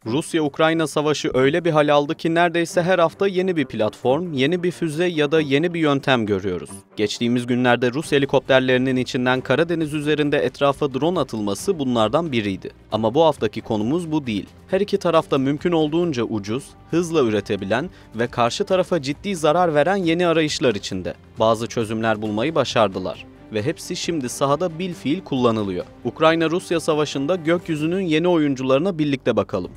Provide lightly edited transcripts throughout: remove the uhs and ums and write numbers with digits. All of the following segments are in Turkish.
Rusya-Ukrayna savaşı öyle bir hal aldı ki neredeyse her hafta yeni bir platform, yeni bir füze ya da yeni bir yöntem görüyoruz. Geçtiğimiz günlerde Rus helikopterlerinin içinden Karadeniz üzerinde etrafa drone atılması bunlardan biriydi. Ama bu haftaki konumuz bu değil. Her iki tarafta mümkün olduğunca ucuz, hızla üretebilen ve karşı tarafa ciddi zarar veren yeni arayışlar içinde. Bazı çözümler bulmayı başardılar. Ve hepsi şimdi sahada bilfiil kullanılıyor. Ukrayna-Rusya savaşında gökyüzünün yeni oyuncularına birlikte bakalım.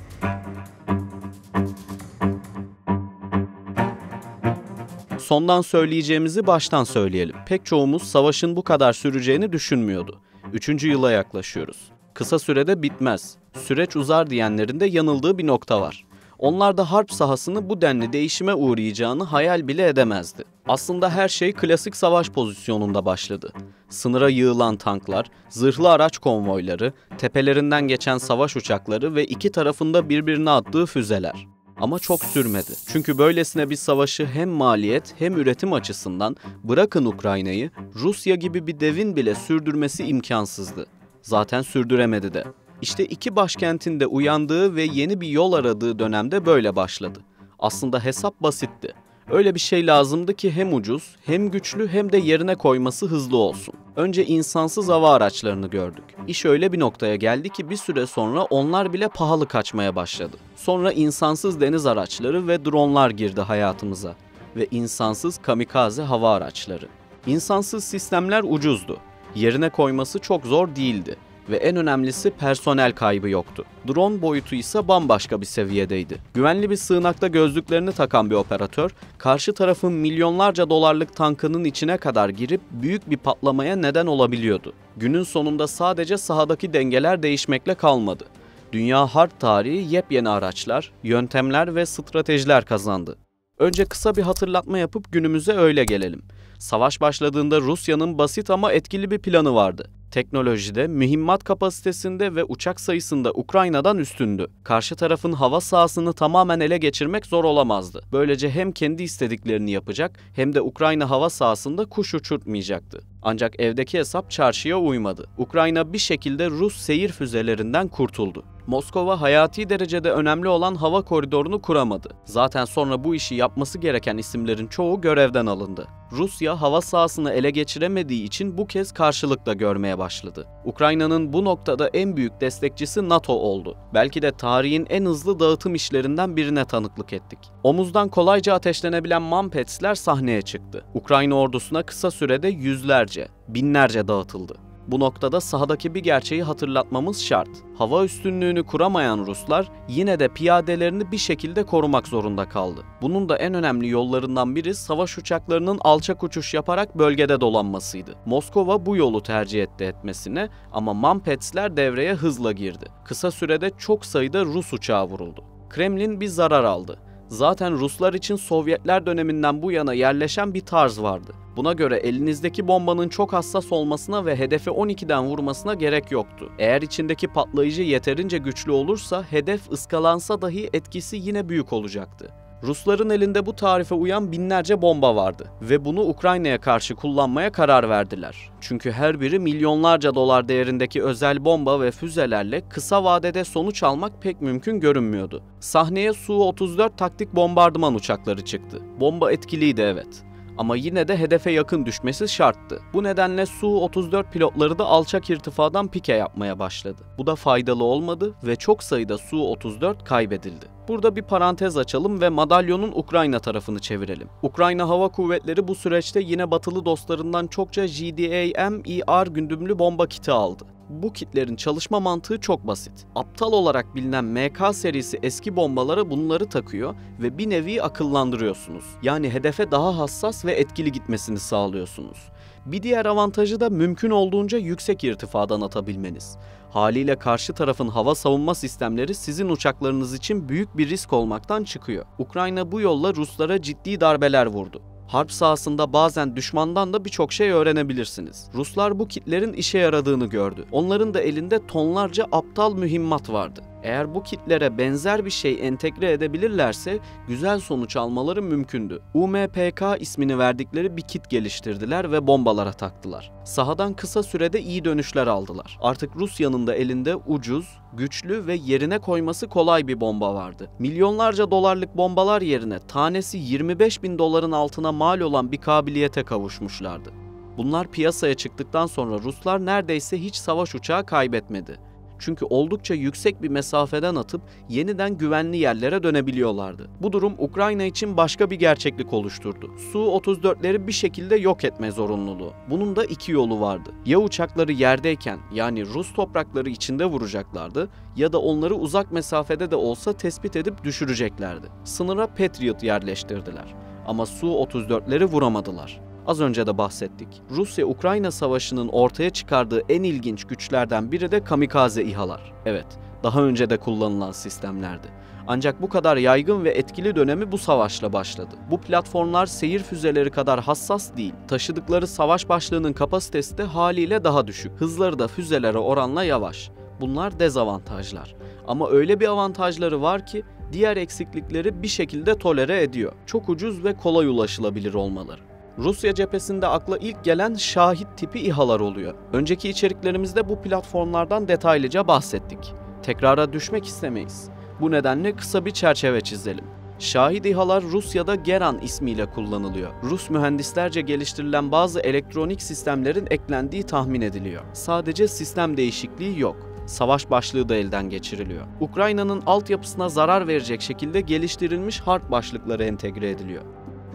Sondan söyleyeceğimizi baştan söyleyelim. Pek çoğumuz savaşın bu kadar süreceğini düşünmüyordu. 3. yıla yaklaşıyoruz. Kısa sürede bitmez, süreç uzar diyenlerin de yanıldığı bir nokta var. Onlar da harp sahasını bu denli değişime uğrayacağını hayal bile edemezdi. Aslında her şey klasik savaş pozisyonunda başladı. Sınıra yığılan tanklar, zırhlı araç konvoyları, tepelerinden geçen savaş uçakları ve iki tarafında birbirine attığı füzeler. Ama çok sürmedi. Çünkü böylesine bir savaşı hem maliyet hem üretim açısından bırakın Ukrayna'yı, Rusya gibi bir devin bile sürdürmesi imkansızdı. Zaten sürdüremedi de. İşte iki başkentin de uyandığı ve yeni bir yol aradığı dönemde böyle başladı. Aslında hesap basitti. Öyle bir şey lazımdı ki hem ucuz, hem güçlü hem de yerine koyması hızlı olsun. Önce insansız hava araçlarını gördük. İş öyle bir noktaya geldi ki bir süre sonra onlar bile pahalı kaçmaya başladı. Sonra insansız deniz araçları ve dronlar girdi hayatımıza. Ve insansız kamikaze hava araçları. İnsansız sistemler ucuzdu. Yerine koyması çok zor değildi. Ve en önemlisi personel kaybı yoktu. Drone boyutu ise bambaşka bir seviyedeydi. Güvenli bir sığınakta gözlüklerini takan bir operatör, karşı tarafın milyonlarca dolarlık tankının içine kadar girip büyük bir patlamaya neden olabiliyordu. Günün sonunda sadece sahadaki dengeler değişmekle kalmadı. Dünya harp tarihi yepyeni araçlar, yöntemler ve stratejiler kazandı. Önce kısa bir hatırlatma yapıp günümüze öyle gelelim. Savaş başladığında Rusya'nın basit ama etkili bir planı vardı. Teknolojide, mühimmat kapasitesinde ve uçak sayısında Ukrayna'dan üstündü. Karşı tarafın hava sahasını tamamen ele geçirmek zor olamazdı. Böylece hem kendi istediklerini yapacak hem de Ukrayna hava sahasında kuş uçurtmayacaktı. Ancak evdeki hesap çarşıya uymadı. Ukrayna bir şekilde Rus seyir füzelerinden kurtuldu. Moskova hayati derecede önemli olan hava koridorunu kuramadı. Zaten sonra bu işi yapması gereken isimlerin çoğu görevden alındı. Rusya hava sahasını ele geçiremediği için bu kez karşılık da görmeye başladı. Ukrayna'nın bu noktada en büyük destekçisi NATO oldu. Belki de tarihin en hızlı dağıtım işlerinden birine tanıklık ettik. Omuzdan kolayca ateşlenebilen Mampetsler sahneye çıktı. Ukrayna ordusuna kısa sürede yüzlerce, binlerce dağıtıldı. Bu noktada sahadaki bir gerçeği hatırlatmamız şart. Hava üstünlüğünü kuramayan Ruslar yine de piyadelerini bir şekilde korumak zorunda kaldı. Bunun da en önemli yollarından biri savaş uçaklarının alçak uçuş yaparak bölgede dolanmasıydı. Moskova bu yolu tercih etmesine ama Mampetsler devreye hızla girdi. Kısa sürede çok sayıda Rus uçağı vuruldu. Kremlin bir zarar aldı. Zaten Ruslar için Sovyetler döneminden bu yana yerleşen bir tarz vardı. Buna göre elinizdeki bombanın çok hassas olmasına ve hedefe 12'den vurmasına gerek yoktu. Eğer içindeki patlayıcı yeterince güçlü olursa hedef ıskalansa dahi etkisi yine büyük olacaktı. Rusların elinde bu tarife uyan binlerce bomba vardı ve bunu Ukrayna'ya karşı kullanmaya karar verdiler. Çünkü her biri milyonlarca dolar değerindeki özel bomba ve füzelerle kısa vadede sonuç almak pek mümkün görünmüyordu. Sahneye Su-34 taktik bombardıman uçakları çıktı. Bomba etkiliydi, evet. Ama yine de hedefe yakın düşmesi şarttı. Bu nedenle Su-34 pilotları da alçak irtifadan pike yapmaya başladı. Bu da faydalı olmadı ve çok sayıda Su-34 kaybedildi. Burada bir parantez açalım ve madalyonun Ukrayna tarafını çevirelim. Ukrayna Hava Kuvvetleri bu süreçte yine batılı dostlarından çokça GDAM-ER güdümlü bomba kiti aldı. Bu kitlerin çalışma mantığı çok basit. Aptal olarak bilinen MK serisi eski bombalara bunları takıyor ve bir nevi akıllandırıyorsunuz. Yani hedefe daha hassas ve etkili gitmesini sağlıyorsunuz. Bir diğer avantajı da mümkün olduğunca yüksek irtifadan atabilmeniz. Haliyle karşı tarafın hava savunma sistemleri sizin uçaklarınız için büyük bir risk olmaktan çıkıyor. Ukrayna bu yolla Ruslara ciddi darbeler vurdu. Harp sahasında bazen düşmandan da birçok şey öğrenebilirsiniz. Ruslar bu kitlerin işe yaradığını gördü. Onların da elinde tonlarca aptal mühimmat vardı. Eğer bu kitlere benzer bir şey entegre edebilirlerse güzel sonuç almaları mümkündü. UMPK ismini verdikleri bir kit geliştirdiler ve bombalara taktılar. Sahadan kısa sürede iyi dönüşler aldılar. Artık Rusya'nın da elinde ucuz, güçlü ve yerine koyması kolay bir bomba vardı. Milyonlarca dolarlık bombalar yerine tanesi 25.000 doların altına mal olan bir kabiliyete kavuşmuşlardı. Bunlar piyasaya çıktıktan sonra Ruslar neredeyse hiç savaş uçağı kaybetmedi. Çünkü oldukça yüksek bir mesafeden atıp yeniden güvenli yerlere dönebiliyorlardı. Bu durum Ukrayna için başka bir gerçeklik oluşturdu. Su-34'leri bir şekilde yok etme zorunluluğu. Bunun da iki yolu vardı. Ya uçakları yerdeyken, yani Rus toprakları içinde vuracaklardı ya da onları uzak mesafede de olsa tespit edip düşüreceklerdi. Sınıra Patriot yerleştirdiler ama Su-34'leri vuramadılar. Az önce de bahsettik. Rusya-Ukrayna savaşının ortaya çıkardığı en ilginç güçlerden biri de kamikaze İHA'lar. Evet, daha önce de kullanılan sistemlerdi. Ancak bu kadar yaygın ve etkili dönemi bu savaşla başladı. Bu platformlar seyir füzeleri kadar hassas değil. Taşıdıkları savaş başlığının kapasitesi de haliyle daha düşük. Hızları da füzelere oranla yavaş. Bunlar dezavantajlar. Ama öyle bir avantajları var ki diğer eksiklikleri bir şekilde tolere ediyor. Çok ucuz ve kolay ulaşılabilir olmaları. Rusya cephesinde akla ilk gelen Şahit tipi İHA'lar oluyor. Önceki içeriklerimizde bu platformlardan detaylıca bahsettik. Tekrara düşmek istemeyiz. Bu nedenle kısa bir çerçeve çizelim. Şahit İHA'lar Rusya'da Geran ismiyle kullanılıyor. Rus mühendislerce geliştirilen bazı elektronik sistemlerin eklendiği tahmin ediliyor. Sadece sistem değişikliği yok. Savaş başlığı da elden geçiriliyor. Ukrayna'nın altyapısına zarar verecek şekilde geliştirilmiş harp başlıkları entegre ediliyor.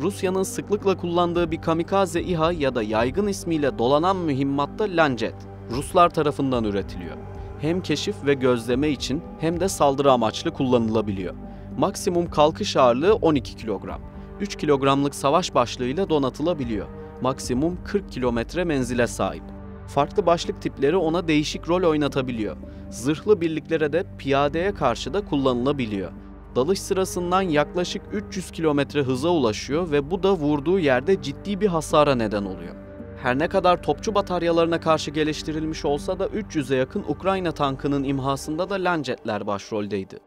Rusya'nın sıklıkla kullandığı bir kamikaze İHA ya da yaygın ismiyle dolanan mühimmatta Lancet, Ruslar tarafından üretiliyor. Hem keşif ve gözleme için hem de saldırı amaçlı kullanılabiliyor. Maksimum kalkış ağırlığı 12 kilogram. 3 kilogramlık savaş başlığıyla donatılabiliyor. Maksimum 40 kilometre menzile sahip. Farklı başlık tipleri ona değişik rol oynatabiliyor. Zırhlı birliklere de piyadeye karşı da kullanılabiliyor. Dalış sırasından yaklaşık 300 km hıza ulaşıyor ve bu da vurduğu yerde ciddi bir hasara neden oluyor. Her ne kadar topçu bataryalarına karşı geliştirilmiş olsa da 300'e yakın Ukrayna tankının imhasında da Lancetler başroldeydi.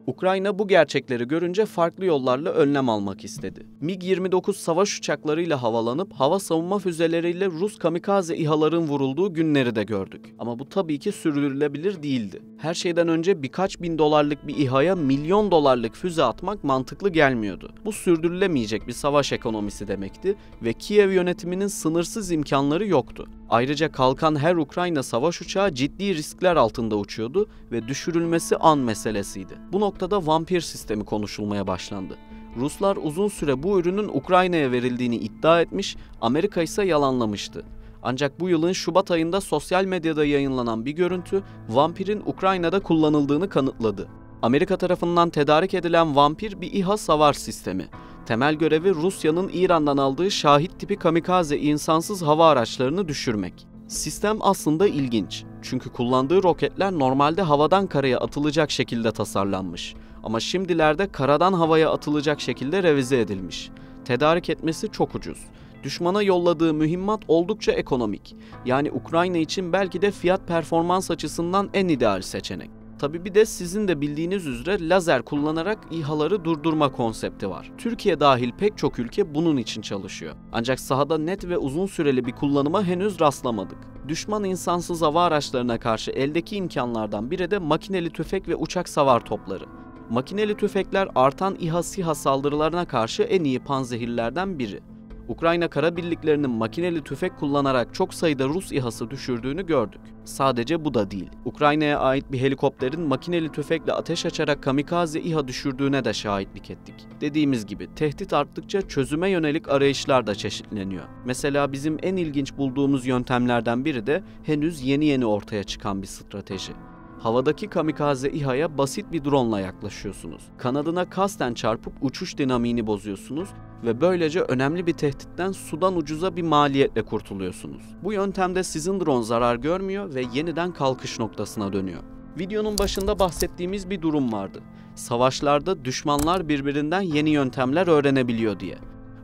Ukrayna bu gerçekleri görünce farklı yollarla önlem almak istedi. MiG-29 savaş uçaklarıyla havalanıp hava savunma füzeleriyle Rus kamikaze İHA'ların vurulduğu günleri de gördük. Ama bu tabii ki sürdürülebilir değildi. Her şeyden önce birkaç bin dolarlık bir İHA'ya milyon dolarlık füze atmak mantıklı gelmiyordu. Bu sürdürülemeyecek bir savaş ekonomisi demekti ve Kiev yönetiminin sınırsız imkanları yoktu. Ayrıca kalkan her Ukrayna savaş uçağı ciddi riskler altında uçuyordu ve düşürülmesi an meselesiydi. Bu noktada vampir sistemi konuşulmaya başlandı. Ruslar uzun süre bu ürünün Ukrayna'ya verildiğini iddia etmiş, Amerika ise yalanlamıştı. Ancak bu yılın Şubat ayında sosyal medyada yayınlanan bir görüntü, vampirin Ukrayna'da kullanıldığını kanıtladı. Amerika tarafından tedarik edilen vampir bir İHA savar sistemi. Temel görevi Rusya'nın İran'dan aldığı Şahit tipi kamikaze insansız hava araçlarını düşürmek. Sistem aslında ilginç. Çünkü kullandığı roketler normalde havadan karaya atılacak şekilde tasarlanmış. Ama şimdilerde karadan havaya atılacak şekilde revize edilmiş. Tedarik etmesi çok ucuz. Düşmana yolladığı mühimmat oldukça ekonomik. Yani Ukrayna için belki de fiyat performans açısından en ideal seçenek. Tabii bir de sizin de bildiğiniz üzere lazer kullanarak İHA'ları durdurma konsepti var. Türkiye dahil pek çok ülke bunun için çalışıyor. Ancak sahada net ve uzun süreli bir kullanıma henüz rastlamadık. Düşman insansız hava araçlarına karşı eldeki imkanlardan biri de makineli tüfek ve uçak savar topları. Makineli tüfekler artan İHA-SİHA saldırılarına karşı en iyi panzehirlerden biri. Ukrayna kara birliklerinin makineli tüfek kullanarak çok sayıda Rus İHA'sı düşürdüğünü gördük. Sadece bu da değil. Ukrayna'ya ait bir helikopterin makineli tüfekle ateş açarak kamikaze İHA düşürdüğüne de şahitlik ettik. Dediğimiz gibi tehdit arttıkça çözüme yönelik arayışlar da çeşitleniyor. Mesela bizim en ilginç bulduğumuz yöntemlerden biri de henüz yeni ortaya çıkan bir strateji. Havadaki kamikaze İHA'ya basit bir drone'la yaklaşıyorsunuz. Kanadına kasten çarpıp uçuş dinamiğini bozuyorsunuz ve böylece önemli bir tehditten sudan ucuza bir maliyetle kurtuluyorsunuz. Bu yöntemde sizin drone zarar görmüyor ve yeniden kalkış noktasına dönüyor. Videonun başında bahsettiğimiz bir durum vardı. Savaşlarda düşmanlar birbirinden yeni yöntemler öğrenebiliyor diye.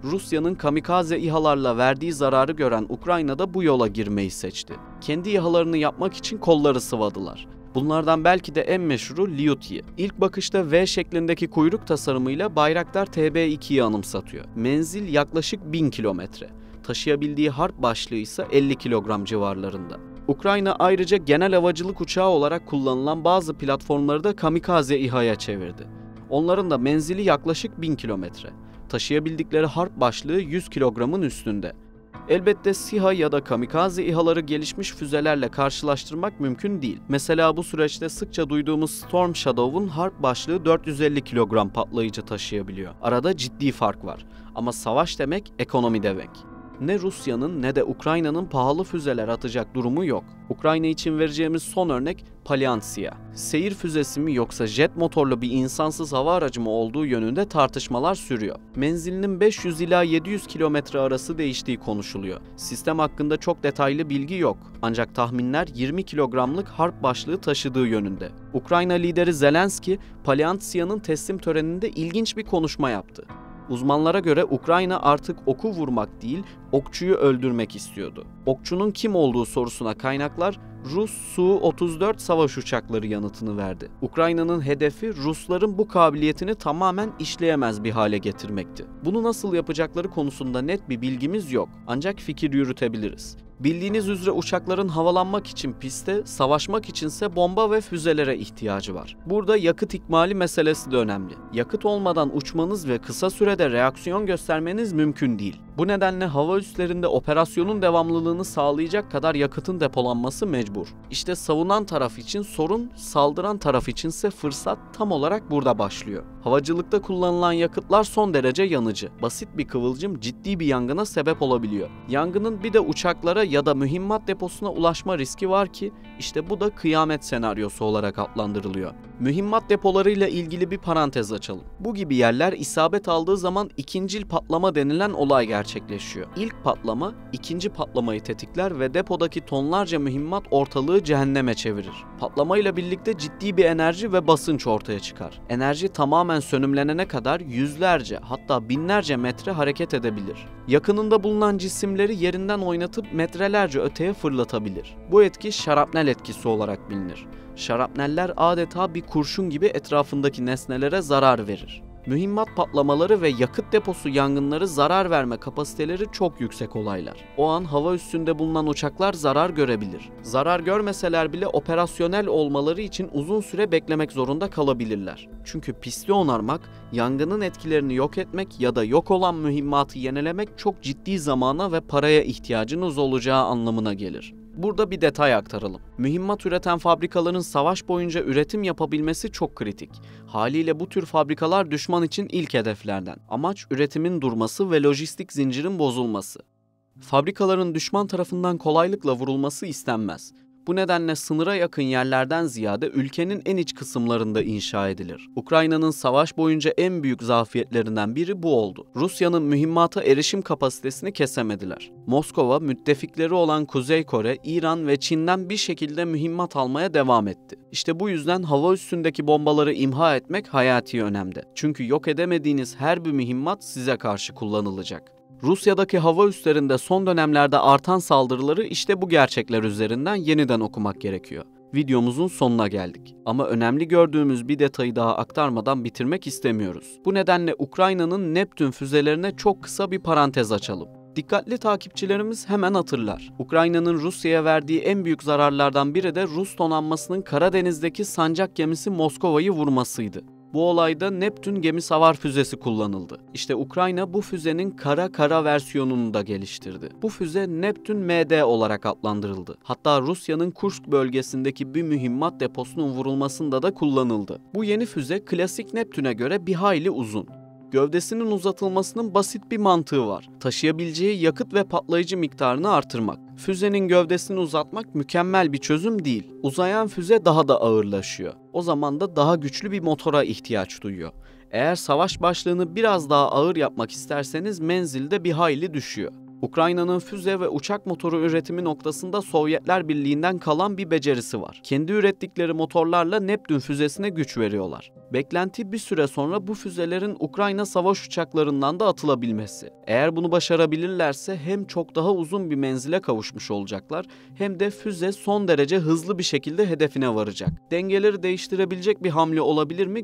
Rusya'nın kamikaze İHA'larla verdiği zararı gören Ukrayna da bu yola girmeyi seçti. Kendi İHA'larını yapmak için kolları sıvadılar. Bunlardan belki de en meşhuru Lyuty. İlk bakışta V şeklindeki kuyruk tasarımıyla Bayraktar TB2'yi anımsatıyor. Menzil yaklaşık 1000 kilometre. Taşıyabildiği harp başlığı ise 50 kilogram civarlarında. Ukrayna ayrıca genel havacılık uçağı olarak kullanılan bazı platformları da kamikaze İHA'ya çevirdi. Onların da menzili yaklaşık 1000 kilometre. Taşıyabildikleri harp başlığı 100 kilogramın üstünde. Elbette SİHA ya da kamikaze İHA'ları gelişmiş füzelerle karşılaştırmak mümkün değil. Mesela bu süreçte sıkça duyduğumuz Storm Shadow'un harp başlığı 450 kilogram patlayıcı taşıyabiliyor. Arada ciddi fark var. Ama savaş demek ekonomi demek. Ne Rusya'nın ne de Ukrayna'nın pahalı füzeler atacak durumu yok. Ukrayna için vereceğimiz son örnek Palyantsia. Seyir füzesi mi yoksa jet motorlu bir insansız hava aracı mı olduğu yönünde tartışmalar sürüyor. Menzilinin 500 ila 700 kilometre arası değiştiği konuşuluyor. Sistem hakkında çok detaylı bilgi yok. Ancak tahminler 20 kilogramlık harp başlığı taşıdığı yönünde. Ukrayna lideri Zelenski, Palyantsia'nın teslim töreninde ilginç bir konuşma yaptı. Uzmanlara göre Ukrayna artık oku vurmak değil, okçuyu öldürmek istiyordu. Okçunun kim olduğu sorusuna kaynaklar Rus Su-34 savaş uçakları yanıtını verdi. Ukrayna'nın hedefi Rusların bu kabiliyetini tamamen işleyemez bir hale getirmekti. Bunu nasıl yapacakları konusunda net bir bilgimiz yok, ancak fikir yürütebiliriz. Bildiğiniz üzere uçakların havalanmak için piste, savaşmak içinse bomba ve füzelere ihtiyacı var. Burada yakıt ikmali meselesi de önemli. Yakıt olmadan uçmanız ve kısa sürede reaksiyon göstermeniz mümkün değil. Bu nedenle hava üslerinde operasyonun devamlılığını sağlayacak kadar yakıtın depolanması mecbur. İşte savunan taraf için sorun, saldıran taraf içinse fırsat tam olarak burada başlıyor. Havacılıkta kullanılan yakıtlar son derece yanıcı. Basit bir kıvılcım ciddi bir yangına sebep olabiliyor. Yangının bir de uçaklara ya da mühimmat deposuna ulaşma riski var ki işte bu da kıyamet senaryosu olarak adlandırılıyor. Mühimmat depolarıyla ilgili bir parantez açalım. Bu gibi yerler isabet aldığı zaman ikincil patlama denilen olay gerçekleşiyor. İlk patlama ikinci patlamayı tetikler ve depodaki tonlarca mühimmat ortalığı cehenneme çevirir. Patlamayla birlikte ciddi bir enerji ve basınç ortaya çıkar. Enerji tamamen sönümlenene kadar yüzlerce hatta binlerce metre hareket edebilir. Yakınında bulunan cisimleri yerinden oynatıp metrelerce öteye fırlatabilir. Bu etki şarapnel etkisi olarak bilinir. Şarapneller adeta bir kurşun gibi etrafındaki nesnelere zarar verir. Mühimmat patlamaları ve yakıt deposu yangınları zarar verme kapasiteleri çok yüksek olaylar. O an hava üstünde bulunan uçaklar zarar görebilir. Zarar görmeseler bile operasyonel olmaları için uzun süre beklemek zorunda kalabilirler. Çünkü pisti onarmak, yangının etkilerini yok etmek ya da yok olan mühimmatı yenilemek çok ciddi zamana ve paraya ihtiyacınız olacağı anlamına gelir. Burada bir detay aktaralım. Mühimmat üreten fabrikaların savaş boyunca üretim yapabilmesi çok kritik. Haliyle bu tür fabrikalar düşman için ilk hedeflerden. Amaç üretimin durması ve lojistik zincirin bozulması. Fabrikaların düşman tarafından kolaylıkla vurulması istenmez. Bu nedenle sınıra yakın yerlerden ziyade ülkenin en iç kısımlarında inşa edilir. Ukrayna'nın savaş boyunca en büyük zafiyetlerinden biri bu oldu. Rusya'nın mühimmata erişim kapasitesini kesemediler. Moskova, müttefikleri olan Kuzey Kore, İran ve Çin'den bir şekilde mühimmat almaya devam etti. İşte bu yüzden hava üstündeki bombaları imha etmek hayati önemde. Çünkü yok edemediğiniz her bir mühimmat size karşı kullanılacak. Rusya'daki hava üslerinde son dönemlerde artan saldırıları işte bu gerçekler üzerinden yeniden okumak gerekiyor. Videomuzun sonuna geldik. Ama önemli gördüğümüz bir detayı daha aktarmadan bitirmek istemiyoruz. Bu nedenle Ukrayna'nın Neptün füzelerine çok kısa bir parantez açalım. Dikkatli takipçilerimiz hemen hatırlar. Ukrayna'nın Rusya'ya verdiği en büyük zararlardan biri de Rus donanmasının Karadeniz'deki sancak gemisi Moskova'yı vurmasıydı. Bu olayda Neptün gemi savar füzesi kullanıldı. İşte Ukrayna bu füzenin kara versiyonunu da geliştirdi. Bu füze Neptün MD olarak adlandırıldı. Hatta Rusya'nın Kursk bölgesindeki bir mühimmat deposunun vurulmasında da kullanıldı. Bu yeni füze klasik Neptün'e göre bir hayli uzun. Gövdesinin uzatılmasının basit bir mantığı var. Taşıyabileceği yakıt ve patlayıcı miktarını artırmak. Füzenin gövdesini uzatmak mükemmel bir çözüm değil. Uzayan füze daha da ağırlaşıyor. O zaman da daha güçlü bir motora ihtiyaç duyuyor. Eğer savaş başlığını biraz daha ağır yapmak isterseniz menzilde bir hayli düşüyor. Ukrayna'nın füze ve uçak motoru üretimi noktasında Sovyetler Birliği'nden kalan bir becerisi var. Kendi ürettikleri motorlarla Neptün füzesine güç veriyorlar. Beklenti bir süre sonra bu füzelerin Ukrayna savaş uçaklarından da atılabilmesi. Eğer bunu başarabilirlerse hem çok daha uzun bir menzile kavuşmuş olacaklar hem de füze son derece hızlı bir şekilde hedefine varacak. Dengeleri değiştirebilecek bir hamle olabilir mi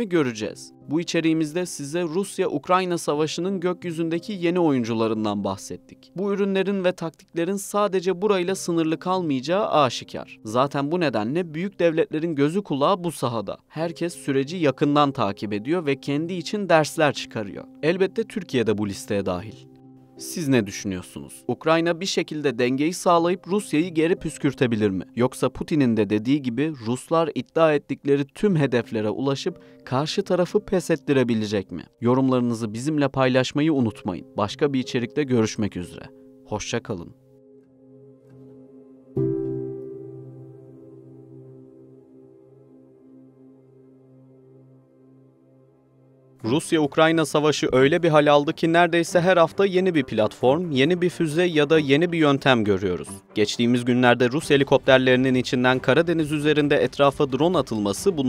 göreceğiz. Bu içeriğimizde size Rusya-Ukrayna savaşının gökyüzündeki yeni oyuncularından bahsettik. Bu ürünlerin ve taktiklerin sadece burayla sınırlı kalmayacağı aşikar. Zaten bu nedenle büyük devletlerin gözü kulağı bu sahada. Herkes süreci yakından takip ediyor ve kendi için dersler çıkarıyor. Elbette Türkiye de bu listeye dahil. Siz ne düşünüyorsunuz? Ukrayna bir şekilde dengeyi sağlayıp Rusya'yı geri püskürtebilir mi? Yoksa Putin'in de dediği gibi Ruslar iddia ettikleri tüm hedeflere ulaşıp karşı tarafı pes ettirebilecek mi? Yorumlarınızı bizimle paylaşmayı unutmayın. Başka bir içerikte görüşmek üzere. Hoşça kalın. Rusya-Ukrayna savaşı öyle bir hal aldı ki neredeyse her hafta yeni bir platform, yeni bir füze ya da yeni bir yöntem görüyoruz. Geçtiğimiz günlerde Rus helikopterlerinin içinden Karadeniz üzerinde etrafa drone atılması bunun